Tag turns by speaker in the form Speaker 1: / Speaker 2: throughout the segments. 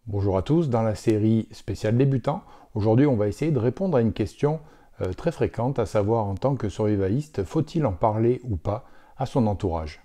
Speaker 1: Bonjour à tous, dans la série spéciale débutant, aujourd'hui on va essayer de répondre à une question très fréquente, à savoir en tant que survivaliste, faut-il en parler ou pas à son entourage?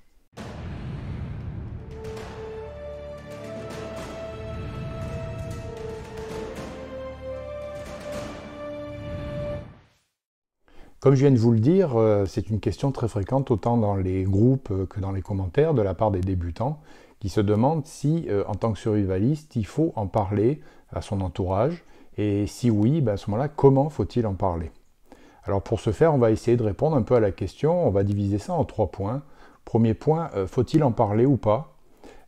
Speaker 1: Comme je viens de vous le dire, c'est une question très fréquente autant dans les groupes que dans les commentaires de la part des débutants qui se demandent si, en tant que survivaliste, il faut en parler à son entourage et si oui, à ce moment-là, comment faut-il en parler? Alors pour ce faire, on va essayer de répondre un peu à la question, on va diviser ça en 3 points. Premier point, faut-il en parler ou pas?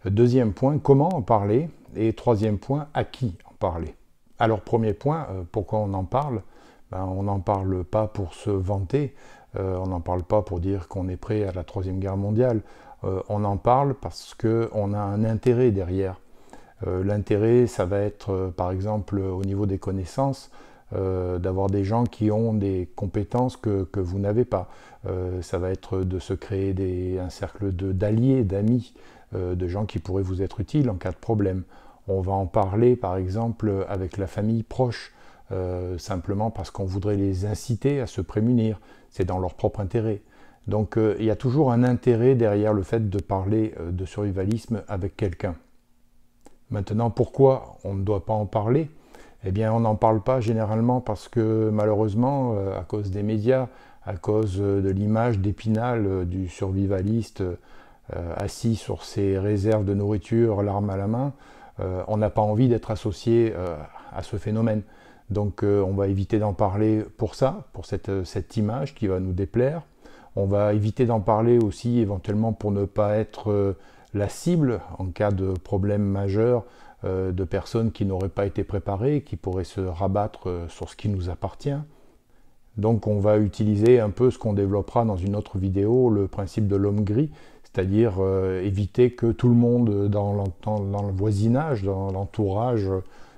Speaker 1: Deuxième point, comment en parler? Et troisième point, à qui en parler? Alors premier point, pourquoi on en parle? On n'en parle pas pour se vanter, on n'en parle pas pour dire qu'on est prêt à la Troisième Guerre mondiale, on en parle parce qu'on a un intérêt derrière. L'intérêt, ça va être par exemple au niveau des connaissances, d'avoir des gens qui ont des compétences que vous n'avez pas. Ça va être de se créer un cercle d'alliés, d'amis, de gens qui pourraient vous être utiles en cas de problème. On va en parler par exemple avec la famille proche, simplement parce qu'on voudrait les inciter à se prémunir. C'est dans leur propre intérêt. Donc il y a toujours un intérêt derrière le fait de parler de survivalisme avec quelqu'un. Maintenant, pourquoi on ne doit pas en parler? Eh bien, on n'en parle pas généralement parce que malheureusement, à cause des médias, à cause de l'image d'Épinal du survivaliste assis sur ses réserves de nourriture, l'arme à la main, on n'a pas envie d'être associé à ce phénomène. Donc on va éviter d'en parler pour ça, pour cette image qui va nous déplaire. On va éviter d'en parler aussi éventuellement pour ne pas être la cible en cas de problème majeur de personnes qui n'auraient pas été préparées, qui pourraient se rabattre sur ce qui nous appartient. Donc on va utiliser un peu ce qu'on développera dans une autre vidéo, le principe de l'homme gris, c'est-à-dire éviter que tout le monde dans le voisinage, dans l'entourage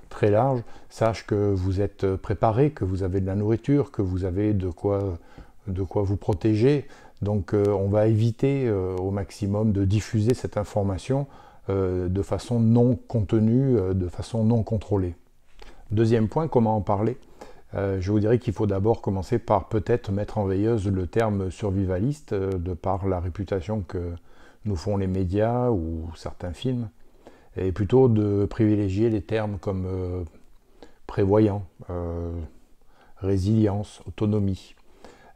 Speaker 1: très large, sache que vous êtes préparé, que vous avez de la nourriture, que vous avez de quoi vous protéger. Donc on va éviter au maximum de diffuser cette information de façon non contenue, de façon non contrôlée. Deuxième point, comment en parler? Je vous dirais qu'il faut d'abord commencer par peut-être mettre en veilleuse le terme survivaliste, de par la réputation que nous font les médias ou certains films, et plutôt de privilégier les termes comme prévoyant, résilience, autonomie,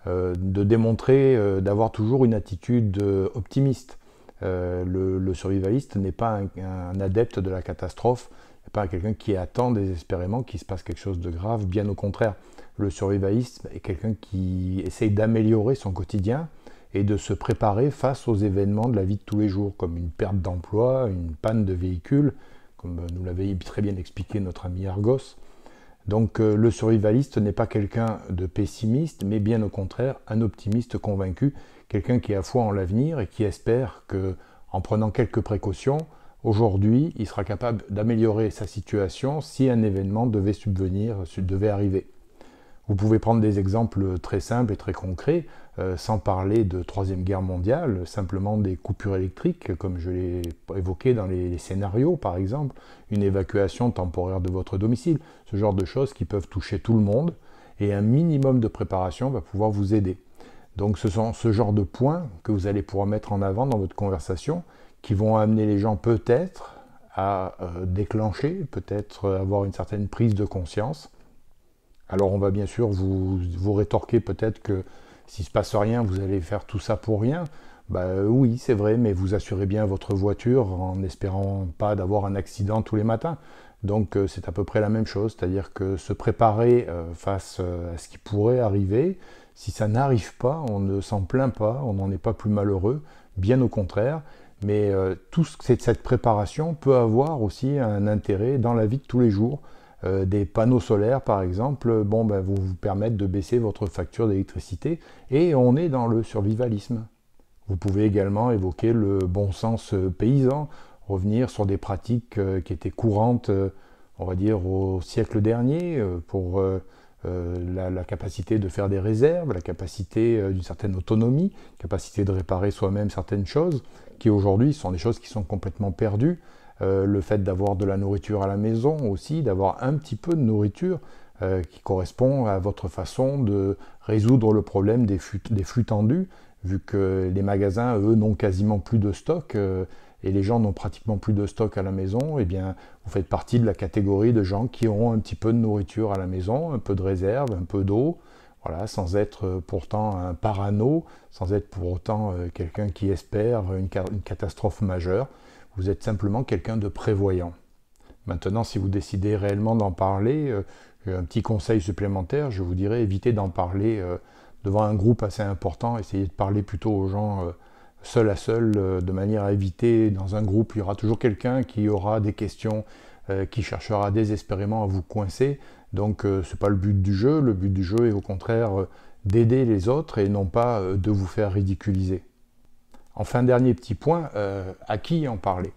Speaker 1: de démontrer, d'avoir toujours une attitude optimiste. Le survivaliste n'est pas un adepte de la catastrophe, pas quelqu'un qui attend désespérément qu'il se passe quelque chose de grave, bien au contraire. Le survivaliste est quelqu'un qui essaye d'améliorer son quotidien et de se préparer face aux événements de la vie de tous les jours, comme une perte d'emploi, une panne de véhicule, comme nous l'avait très bien expliqué notre ami Argos. Donc le survivaliste n'est pas quelqu'un de pessimiste, mais bien au contraire un optimiste convaincu, quelqu'un qui a foi en l'avenir et qui espère que, en prenant quelques précautions, aujourd'hui, il sera capable d'améliorer sa situation si un événement devait subvenir, devait arriver. Vous pouvez prendre des exemples très simples et très concrets, sans parler de Troisième Guerre mondiale, simplement des coupures électriques, comme je l'ai évoqué dans les scénarios par exemple, une évacuation temporaire de votre domicile, ce genre de choses qui peuvent toucher tout le monde, et un minimum de préparation va pouvoir vous aider. Donc ce sont ce genre de points que vous allez pouvoir mettre en avant dans votre conversation, qui vont amener les gens peut-être à déclencher, peut-être avoir une certaine prise de conscience. Alors on va bien sûr vous rétorquer peut-être que s'il ne se passe rien, vous allez faire tout ça pour rien. Oui, c'est vrai, mais vous assurez bien votre voiture en espérant pas d'avoir un accident tous les matins. Donc c'est à peu près la même chose, c'est-à-dire que se préparer face à ce qui pourrait arriver, si ça n'arrive pas, on ne s'en plaint pas, on n'en est pas plus malheureux, bien au contraire. Mais cette préparation peut avoir aussi un intérêt dans la vie de tous les jours. Des panneaux solaires par exemple vous permettent de baisser votre facture d'électricité et on est dans le survivalisme. Vous pouvez également évoquer le bon sens paysan, revenir sur des pratiques qui étaient courantes, on va dire, au siècle dernier, pour la capacité de faire des réserves, la capacité d'une certaine autonomie, capacité de réparer soi-même certaines choses, qui aujourd'hui sont des choses qui sont complètement perdues. le fait d'avoir de la nourriture à la maison aussi, d'avoir un petit peu de nourriture qui correspond à votre façon de résoudre le problème des flux tendus, vu que les magasins, eux, n'ont quasiment plus de stock et les gens n'ont pratiquement plus de stock à la maison. Eh bien, vous faites partie de la catégorie de gens qui auront un petit peu de nourriture à la maison, un peu de réserve, un peu d'eau, voilà, sans être pourtant un parano, sans être pour autant quelqu'un qui espère une catastrophe majeure. Vous êtes simplement quelqu'un de prévoyant. Maintenant, si vous décidez réellement d'en parler, j'ai un petit conseil supplémentaire, je vous dirais évitez d'en parler devant un groupe assez important, essayez de parler plutôt aux gens seul à seul, de manière à éviter, dans un groupe, il y aura toujours quelqu'un qui aura des questions, qui cherchera désespérément à vous coincer. Donc ce n'est pas le but du jeu. Le but du jeu est au contraire d'aider les autres et non pas de vous faire ridiculiser. Enfin, dernier petit point, à qui en parler?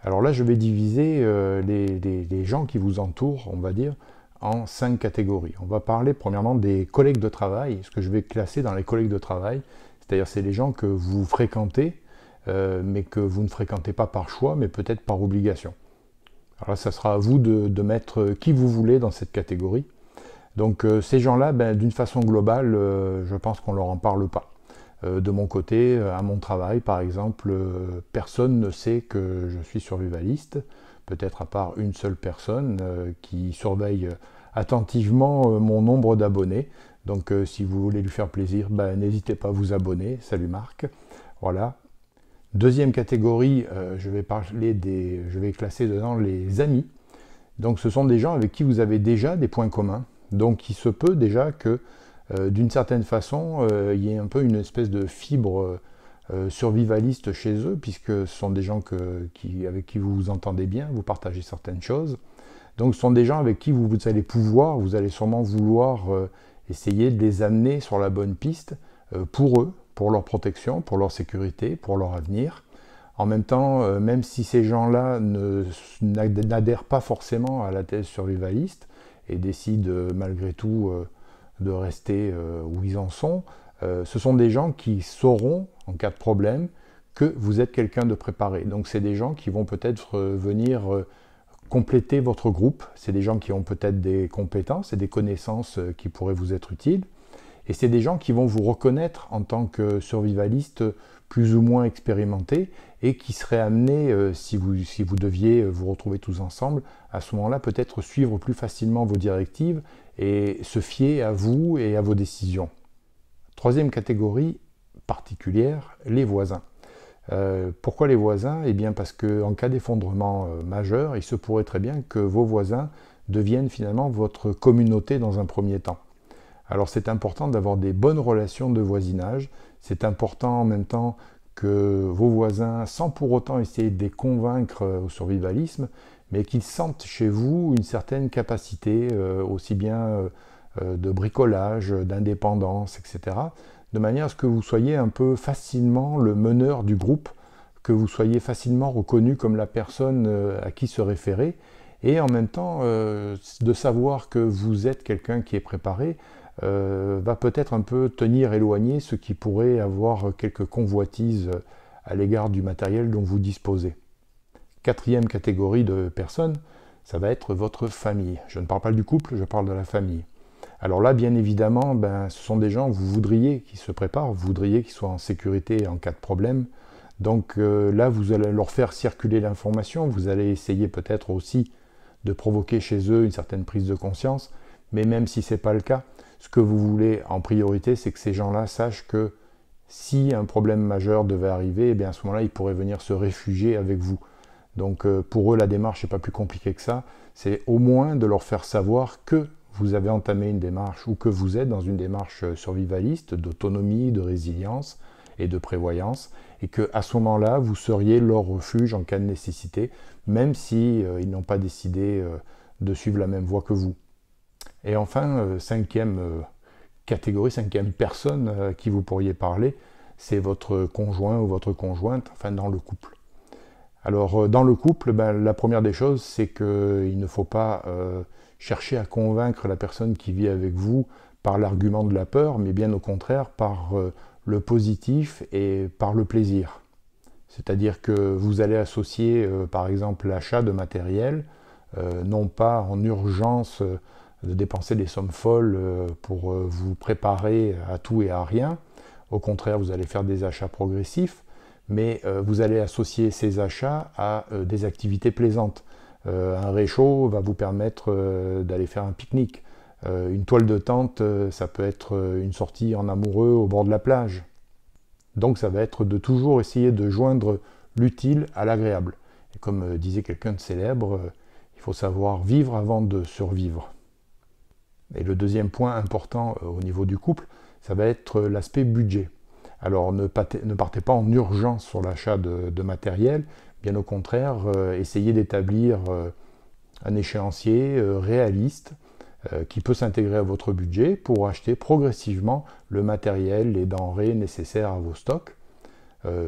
Speaker 1: Alors là, je vais diviser les gens qui vous entourent, on va dire, en 5 catégories. On va parler premièrement des collègues de travail, ce que je vais classer dans les collègues de travail, c'est-à-dire c'est les gens que vous fréquentez, mais que vous ne fréquentez pas par choix, mais peut-être par obligation. Alors là, ça sera à vous de mettre qui vous voulez dans cette catégorie. Donc ces gens-là, d'une façon globale, je pense qu'on ne leur en parle pas. De mon côté, à mon travail par exemple, personne ne sait que je suis survivaliste, peut-être à part une seule personne qui surveille attentivement mon nombre d'abonnés. Donc si vous voulez lui faire plaisir, n'hésitez pas à vous abonner. Salut Marc. Voilà. Deuxième catégorie, je vais classer dedans les amis. Donc ce sont des gens avec qui vous avez déjà des points communs. Donc il se peut déjà que d'une certaine façon, il y ait un peu une espèce de fibre survivaliste chez eux, puisque ce sont des gens avec qui vous vous entendez bien, vous partagez certaines choses. Donc ce sont des gens avec qui vous allez sûrement vouloir essayer de les amener sur la bonne piste pour eux, pour leur protection, pour leur sécurité, pour leur avenir. En même temps, même si ces gens-là n'adhèrent pas forcément à la thèse survivaliste et décident malgré tout de rester où ils en sont, ce sont des gens qui sauront, en cas de problème, que vous êtes quelqu'un de préparé. Donc c'est des gens qui vont peut-être venir compléter votre groupe, c'est des gens qui ont peut-être des compétences et des connaissances qui pourraient vous être utiles, et c'est des gens qui vont vous reconnaître en tant que survivaliste plus ou moins expérimenté et qui seraient amenés, si vous deviez vous retrouver tous ensemble, à ce moment-là peut-être suivre plus facilement vos directives et se fier à vous et à vos décisions. Troisième catégorie particulière, les voisins. Pourquoi les voisins? Eh bien parce qu'en cas d'effondrement majeur, il se pourrait très bien que vos voisins deviennent finalement votre communauté dans un premier temps. Alors c'est important d'avoir des bonnes relations de voisinage, c'est important en même temps que vos voisins, sans pour autant essayer de les convaincre au survivalisme, mais qu'ils sentent chez vous une certaine capacité, aussi bien de bricolage, d'indépendance, etc., de manière à ce que vous soyez un peu facilement le meneur du groupe, que vous soyez facilement reconnu comme la personne à qui se référer, et en même temps de savoir que vous êtes quelqu'un qui est préparé, va peut-être un peu tenir éloigné ceux qui pourraient avoir quelques convoitises à l'égard du matériel dont vous disposez. Quatrième catégorie de personnes, ça va être votre famille. Je ne parle pas du couple, je parle de la famille. Alors là, bien évidemment, ce sont des gens que vous voudriez qu'ils se préparent, vous voudriez qu'ils soient en sécurité en cas de problème. Donc là, vous allez leur faire circuler l'information, vous allez essayer peut-être aussi de provoquer chez eux une certaine prise de conscience, mais même si ce n'est pas le cas, ce que vous voulez en priorité, c'est que ces gens-là sachent que si un problème majeur devait arriver, eh bien à ce moment-là, ils pourraient venir se réfugier avec vous. Donc pour eux, la démarche n'est pas plus compliquée que ça. C'est au moins de leur faire savoir que vous avez entamé une démarche ou que vous êtes dans une démarche survivaliste, d'autonomie, de résilience et de prévoyance, et qu'à ce moment-là, vous seriez leur refuge en cas de nécessité, même si ils n'ont pas décidé de suivre la même voie que vous. Et enfin, cinquième catégorie, cinquième personne à qui vous pourriez parler, c'est votre conjoint ou votre conjointe, enfin dans le couple. Alors dans le couple, la première des choses, c'est qu'il ne faut pas chercher à convaincre la personne qui vit avec vous par l'argument de la peur, mais bien au contraire par le positif et par le plaisir. C'est-à-dire que vous allez associer par exemple l'achat de matériel, non pas en urgence de dépenser des sommes folles pour vous préparer à tout et à rien. Au contraire, vous allez faire des achats progressifs, mais vous allez associer ces achats à des activités plaisantes. Un réchaud va vous permettre d'aller faire un pique-nique. Une toile de tente, ça peut être une sortie en amoureux au bord de la plage. Donc ça va être de toujours essayer de joindre l'utile à l'agréable. Et comme disait quelqu'un de célèbre, il faut savoir vivre avant de survivre. Et le deuxième point important au niveau du couple, ça va être l'aspect budget. Alors ne partez pas en urgence sur l'achat de matériel, bien au contraire, essayez d'établir un échéancier réaliste qui peut s'intégrer à votre budget pour acheter progressivement le matériel, les denrées nécessaires à vos stocks,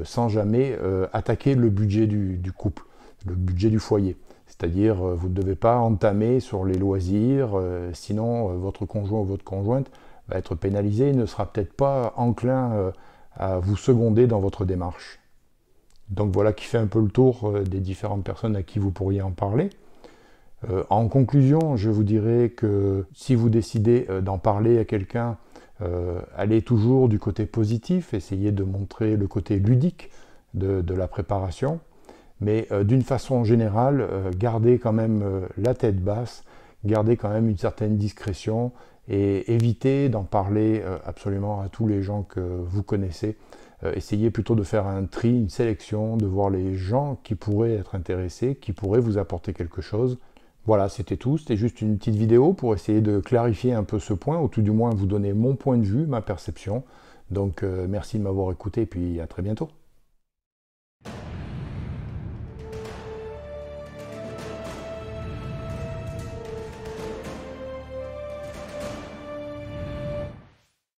Speaker 1: sans jamais attaquer le budget du couple, le budget du foyer. C'est-à-dire, vous ne devez pas entamer sur les loisirs, sinon votre conjoint ou votre conjointe va être pénalisé et ne sera peut-être pas enclin à vous seconder dans votre démarche. Donc voilà qui fait un peu le tour des différentes personnes à qui vous pourriez en parler. En conclusion, je vous dirais que si vous décidez d'en parler à quelqu'un, allez toujours du côté positif, essayez de montrer le côté ludique de la préparation, mais d'une façon générale, gardez quand même la tête basse, gardez quand même une certaine discrétion et évitez d'en parler absolument à tous les gens que vous connaissez. Essayez plutôt de faire un tri, une sélection, de voir les gens qui pourraient être intéressés, qui pourraient vous apporter quelque chose. Voilà, c'était tout. C'était juste une petite vidéo pour essayer de clarifier un peu ce point, ou tout du moins vous donner mon point de vue, ma perception. Donc merci de m'avoir écouté et puis à très bientôt.